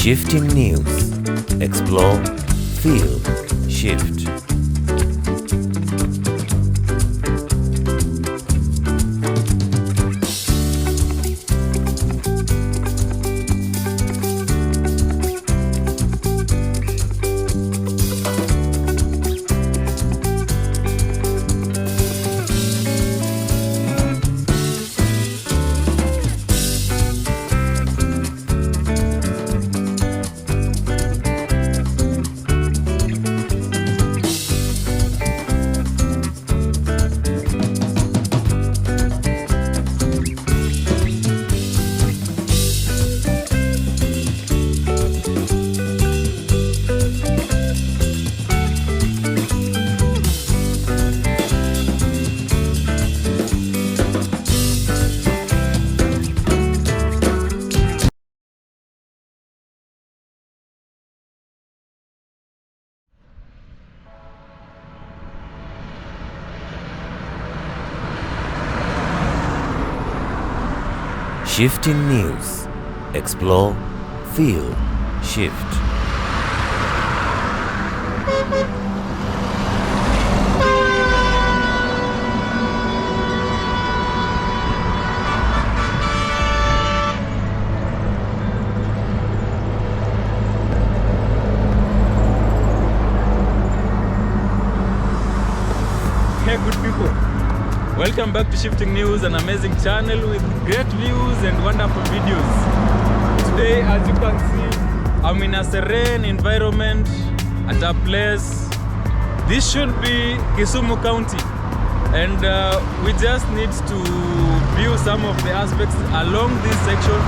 Shifting news. Explore, feel, shift. Shifting news. Explore, feel, shift. Hey good people, welcome back to Shifting News, an amazing channel with great views and wonderful videos. Today, as you can see, I'm in a serene environment at a place. This should be Kisumu County, and we just need to view some of the aspects along this section,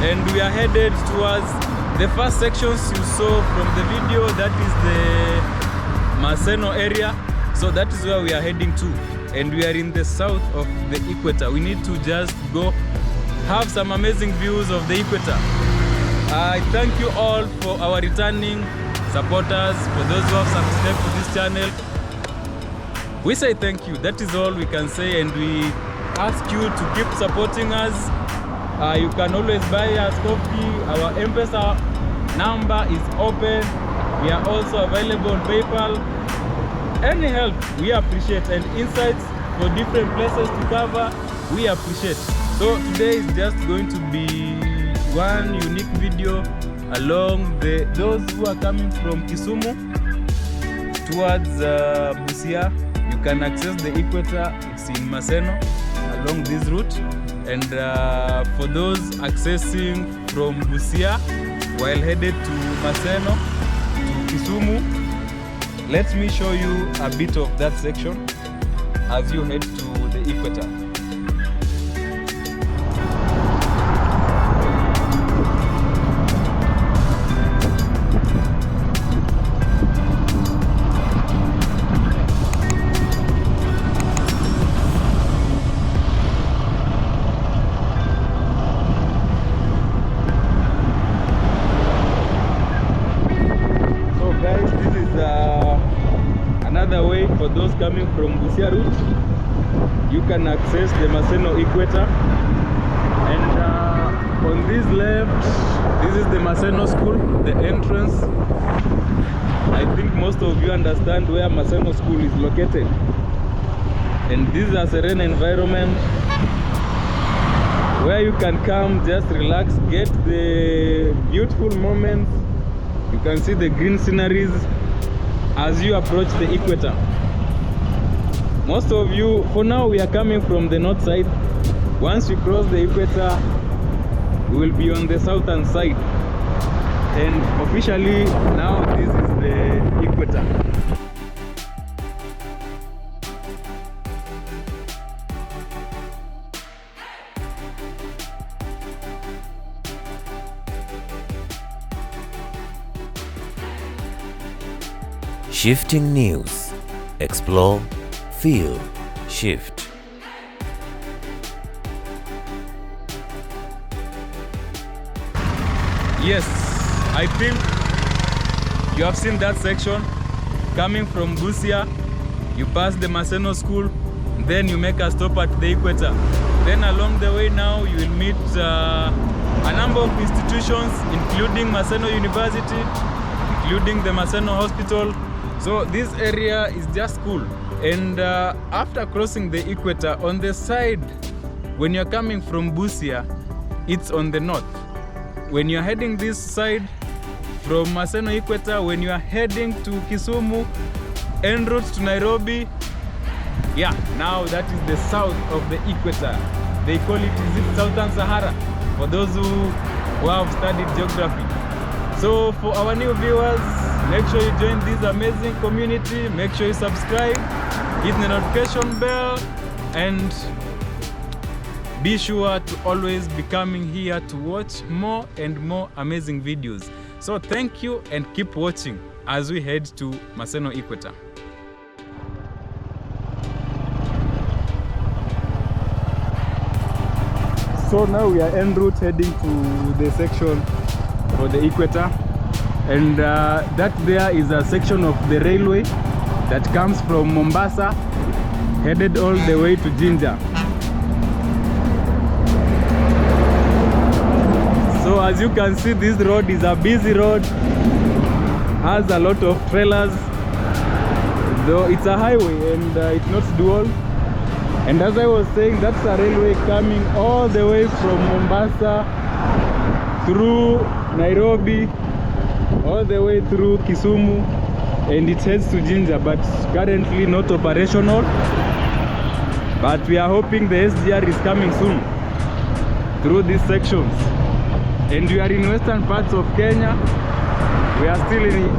and we are headed towards the first sections you saw from the video. That is the Maseno area. So that is where we are heading to, and we are in the south of the equator. We need to just go have some amazing views of the equator. I thank you all for our returning supporters, for those who have subscribed to this channel. We say thank you. That is all we can say, and we ask you to keep supporting us. You can always buy us coffee. Our M-Pesa number is open. We are also available on PayPal. Any help we appreciate, and insights for different places to cover we appreciate. So today is just going to be one unique video along those who are coming from Kisumu towards Busia. You can access the equator. It's in Maseno along this route, and for those accessing from Busia while headed to Maseno to Kisumu, let me show you a bit of that section as you head to the equator. So guys, this is another way for those coming from Busia route. You can access the Maseno Equator, and on this left, this is the Maseno School, the entrance. I think most of you understand where Maseno School is located, and this is a serene environment where you can come, just relax, get the beautiful moments. You can see the green sceneries as you approach the equator. Most of you, for now, we are coming from the north side. Once we cross the equator, we will be on the southern side, and officially now this is the equator. Shifting news. Explore, feel, shift. Yes, I think you have seen that section coming from Busia. You pass the Maseno School, then you make a stop at the equator. Then along the way now you will meet a number of institutions, including Maseno University, including the Maseno Hospital. So this area is just cool. And after crossing the equator, on the side, when you're coming from Busia, it's on the north. When you're heading this side from Maseno Equator, when you're heading to Kisumu, en route to Nairobi, yeah, now that is the south of the equator. They call it, is it Southern Sahara, for those who have studied geography. So for our new viewers, make sure you join this amazing community, make sure you subscribe, hit the notification bell, and be sure to always be coming here to watch more and more amazing videos. So thank you and keep watching as we head to Maseno Equator. So now we are en route heading to the section for the equator, and that there is a section of the railway that comes from Mombasa headed all the way to Jinja. So as you can see, this road is a busy road, has a lot of trailers, though it's a highway and it's not dual. And as I was saying, that's a railway coming all the way from Mombasa through Nairobi, all the way through Kisumu, and it heads to Jinja, but currently not operational. But we are hoping the SGR is coming soon through these sections. And we are in western parts of Kenya. We are still in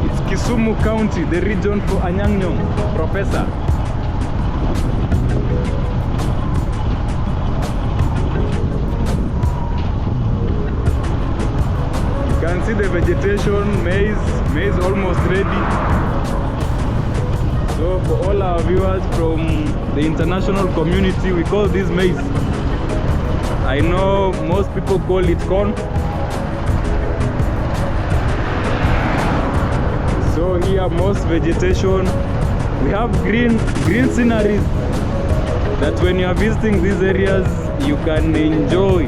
it's Kisumu County, the region for Anyang' Nyong'o, Professor. You can see the vegetation, maize almost ready. So for all our viewers from the international community, we call this maize. I know most people call it corn. So here most vegetation. We have green sceneries that when you are visiting these areas, you can enjoy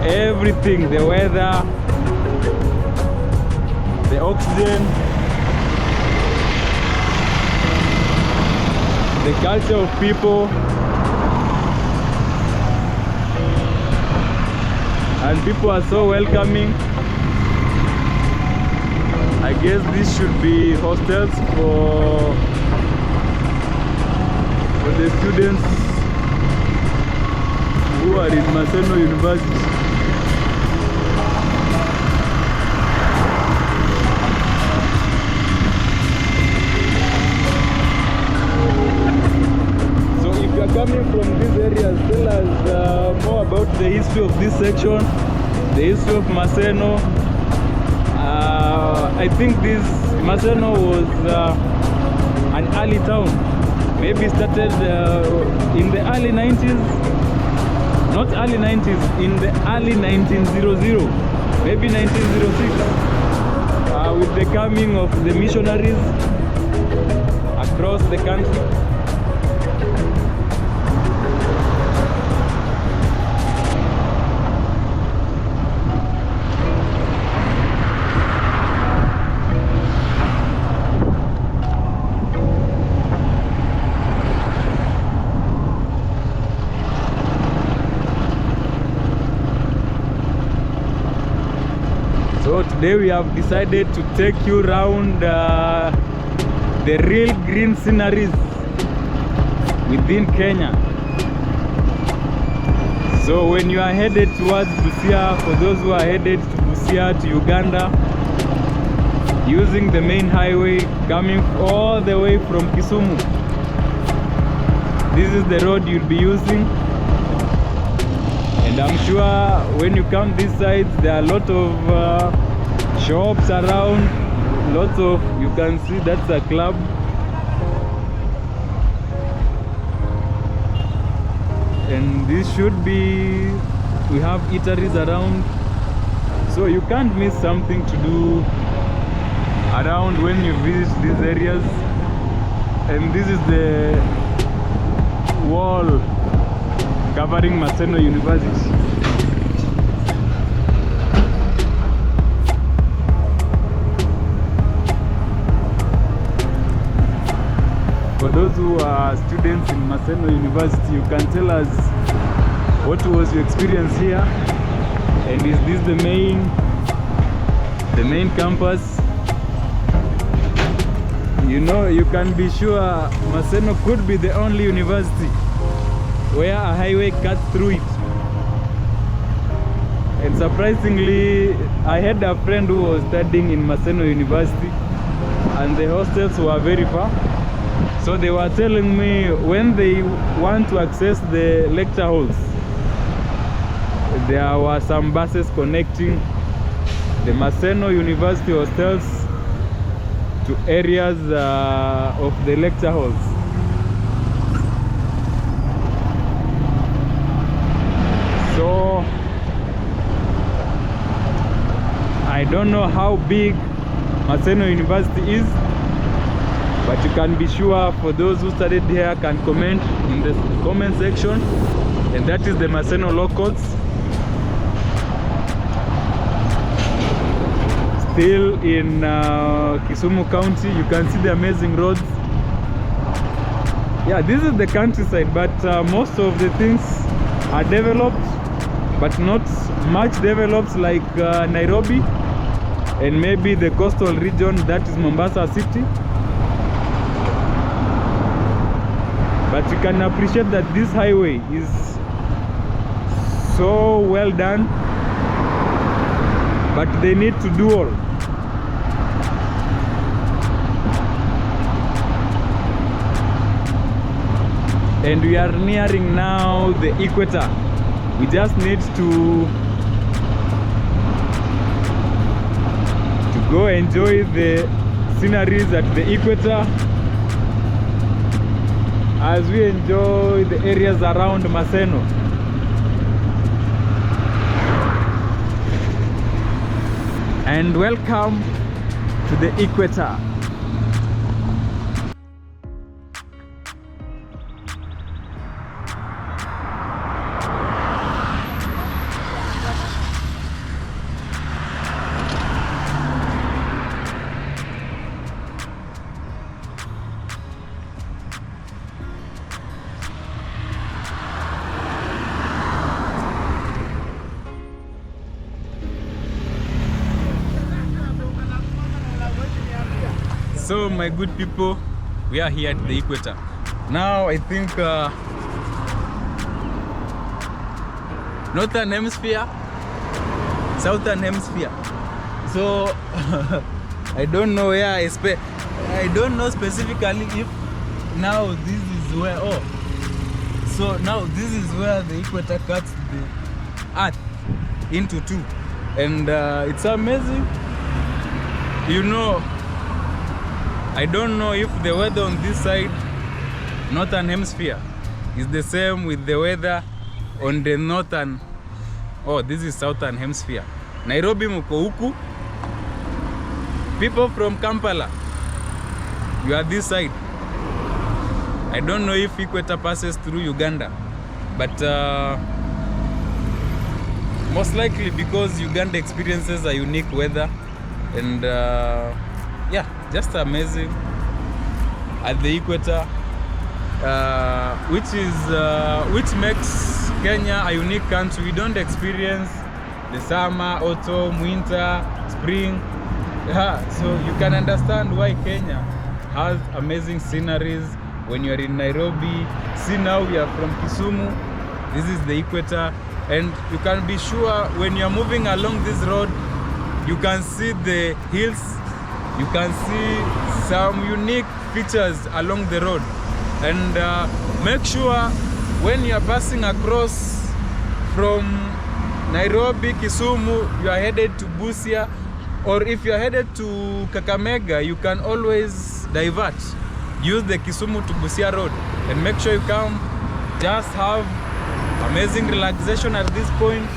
everything, the weather, the oxygen, the culture of people. And people are so welcoming. I guess this should be hostels for the students who are in Maseno University. So if you are coming from these areas, tell us more about the history of this section, the history of Maseno. I think this Maseno was an early town. Maybe started in the early 90s, not early 90s, in the early 1900, maybe 1906, with the coming of the missionaries across the country. So today we have decided to take you around the real green sceneries within Kenya. So when you are headed towards Busia, for those who are headed to Busia, to Uganda, using the main highway coming all the way from Kisumu, this is the road you'll be using. And I'm sure when you come this side, there are a lot of shops around, lots of, you can see that's a club. And this should be, we have eateries around, so you can't miss something to do around when you visit these areas. And this is the wall covering Maseno University. For those who are students in Maseno University, you can tell us what was your experience here, and is this the main campus? You know, you can be sure Maseno could be the only university where a highway cuts through it. And surprisingly, I had a friend who was studying in Maseno University, and the hostels were very far. So they were telling me when they want to access the lecture halls, there were some buses connecting the Maseno University hostels to areas of the lecture halls. So I don't know how big Maseno University is, but you can be sure, for those who studied here can comment in the comment section, and that is the Maseno locals. Still in Kisumu County, you can see the amazing roads. Yeah, this is the countryside, but most of the things are developed, but not much developed like Nairobi and maybe the coastal region, that is Mombasa City. But you can appreciate that this highway is so well done, but they need to do all. And we are nearing now the equator. We just need to go enjoy the sceneries at the equator as we enjoy the areas around Maseno. And welcome to the equator. So my good people, we are here at the equator. Now I think Northern Hemisphere, Southern Hemisphere. So I don't know where I don't know specifically if now this is where, so now this is where the equator cuts the earth into two, and it's amazing. You know, I don't know if the weather on this side, Northern Hemisphere, is the same with the weather on the northern, this is Southern Hemisphere. Nairobi muko huku. People from Kampala, you are this side. I don't know if equator passes through Uganda, but most likely because Uganda experiences a unique weather, and yeah, just amazing at the equator, which makes Kenya a unique country. We don't experience the summer, autumn, winter, spring. Yeah, so you can understand why Kenya has amazing sceneries when you are in Nairobi. See, now we are from Kisumu. This is the equator, and you can be sure when you are moving along this road, you can see the hills. You can see some unique features along the road, and make sure when you are passing across from Nairobi, Kisumu, you are headed to Busia, or if you are headed to Kakamega, you can always divert. Use the Kisumu to Busia road, and make sure you come. Just have amazing relaxation at this point.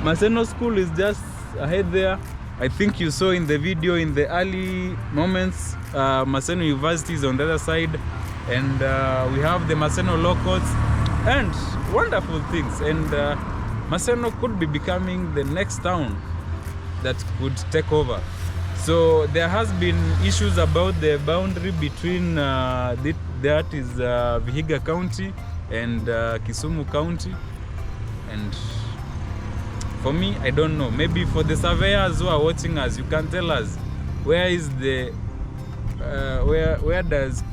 Maseno School is just ahead there. I think you saw in the video in the early moments, Maseno University is on the other side, and we have the Maseno locals and wonderful things. And Maseno could be becoming the next town that could take over. So there has been issues about the boundary between that is Vihiga County and Kisumu County, and for me, I don't know. Maybe for the surveyors who are watching us, you can tell us where is the where does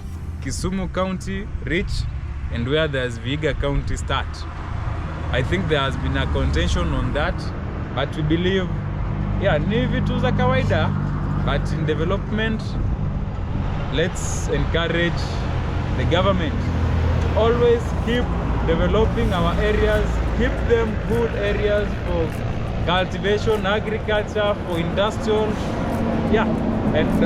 Kisumu County reach and where does Vihiga County start. I think there has been a contention on that, but we believe, yeah, ni vitu za kawaida, but in development, let's encourage the government to always keep developing our areas, keep them good areas for cultivation, agriculture, for industrial, yeah. And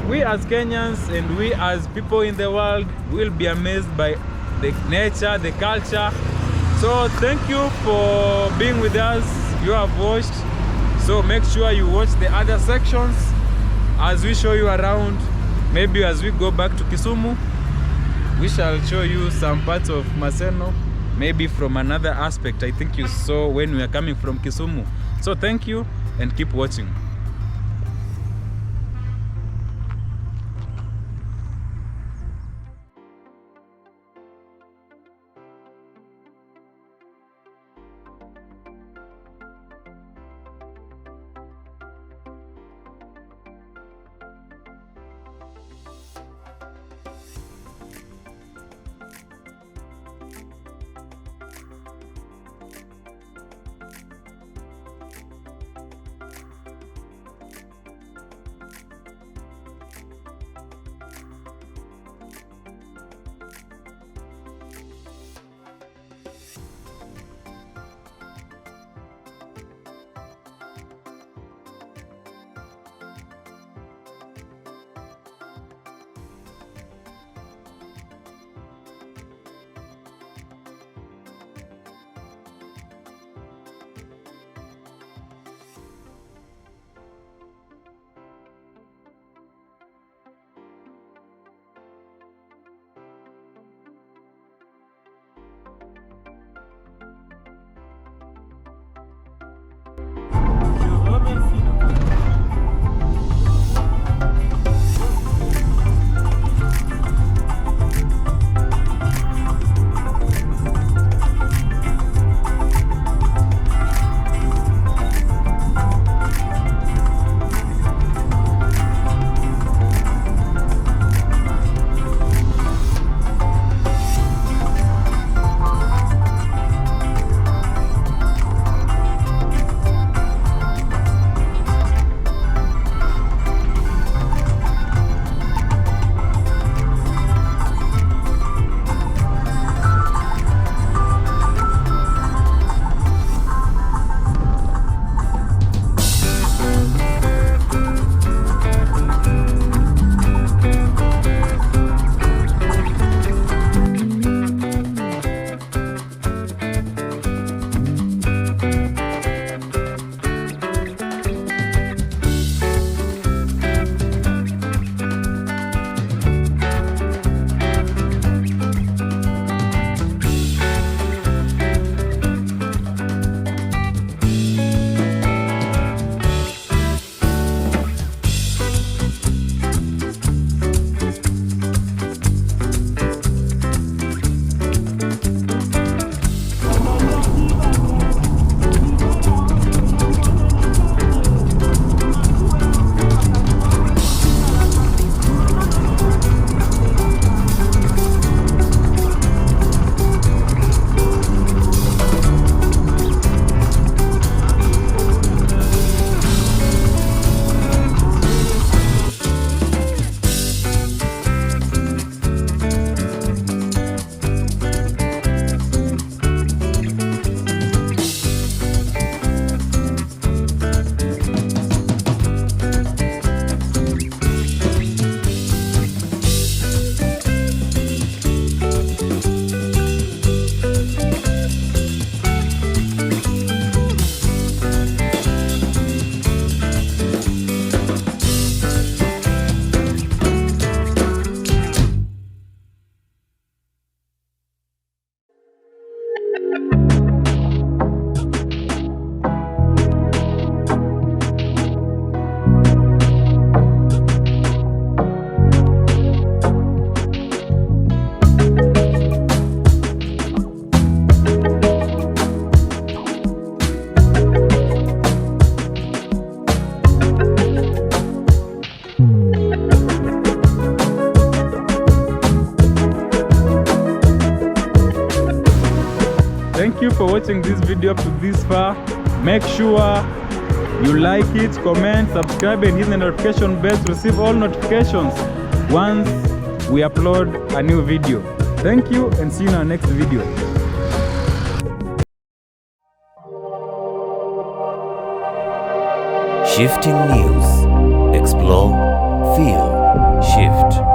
we as Kenyans and we as people in the world will be amazed by the nature, the culture. So thank you for being with us. You have watched, so make sure you watch the other sections as we show you around. Maybe as we go back to Kisumu, we shall show you some parts of Maseno, maybe from another aspect I think you saw when we are coming from Kisumu. So thank you and keep watching. Thank you for watching this video up to this far. Make sure you like it, comment, subscribe, and hit the notification bell to receive all notifications once we upload a new video. Thank you, and see you in our next video. Shifting News. Explore, feel, shift.